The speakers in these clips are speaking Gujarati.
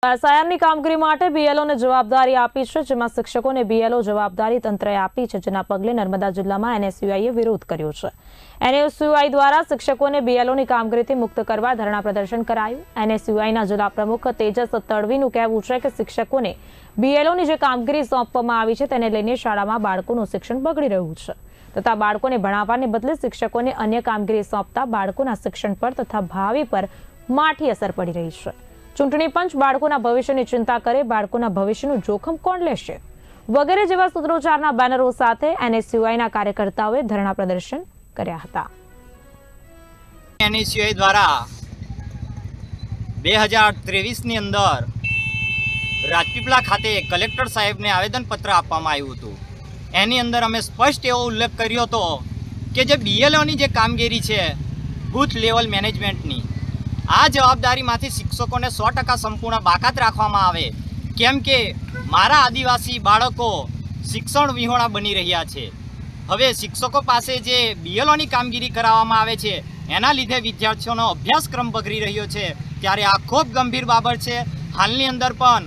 એસઆઈઆરની કામગીરી માટે બીએલઓને જવાબદારી આપી છે, જેમાં શિક્ષકોને બીએલઓ જવાબદારી તંત્રએ આપી છે, જેના પગલે નર્મદા જિલ્લામાં એનએસયુઆઈએ વિરોધ કર્યો છે। એનએસયુઆઈ દ્વારા શિક્ષકોને બીએલઓની કામગીરીથી મુક્ત કરવા ધરણા પ્રદર્શન કરાયું। એનએસયુઆઈના જિલ્લા પ્રમુખ તેજસ તડવીનું કહેવું છે કે શિક્ષકોને બીએલઓની જે કામગીરી સોંપવામાં આવી છે તેને લઈને શાળામાં બાળકોનું શિક્ષણ બગડી રહ્યું છે તથા બાળકોને ભણાવવાને બદલે શિક્ષકોને અન્ય કામગીરી સોંપતા બાળકોના શિક્ષણ પર તથા ભાવિ પર માઠી અસર પડી રહી છે। ચૂંટણી પંચ બાળકોના ભવિષ્યની ચિંતા કરે, બાળકોના ભવિષ્યનું જોખમ કોણ લેશે વગેરે જેવા સૂત્રોચ્ચારના બેનરો સાથે એનએસયુઆઈના કાર્યકર્તાઓએ ધરણા પ્રદર્શન કર્યા હતા। એનએસયુઆઈ દ્વારા 2023ની અંદર રાજપીપળા ખાતે કલેક્ટર સાહેબને આવેદનપત્ર આપવામાં આવ્યું હતું। એની અંદર અમે સ્પષ્ટ એવો ઉલ્લેખ કર્યો હતો કે જે બીએલઓની જે કામગીરી છે બૂથ લેવલ મેનેજમેન્ટની, આ જવાબદારીમાંથી શિક્ષકોને 100% સંપૂર્ણ બાકાત રાખવામાં આવે, કેમ કે મારા આદિવાસી બાળકો શિક્ષણ વિહોણા બની રહ્યા છે। હવે શિક્ષકો પાસે જે બીએલઓની કામગીરી કરાવવામાં આવે છે એના લીધે વિદ્યાર્થીઓનો અભ્યાસક્રમ બગડી રહ્યો છે, ત્યારે આ ખૂબ ગંભીર બાબત છે। હાલની અંદર પણ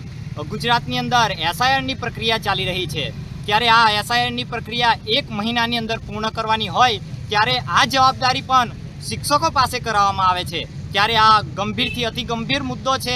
ગુજરાતની અંદર એસઆઈઆરની પ્રક્રિયા ચાલી રહી છે, ત્યારે આ એસઆઈઆરની પ્રક્રિયા 1 મહિનાની અંદર પૂર્ણ કરવાની હોય ત્યારે આ જવાબદારી પણ શિક્ષકો પાસે કરાવવામાં આવે છે, ત્યારે આ ગંભીરથી અતિ ગંભીર મુદ્દો છે।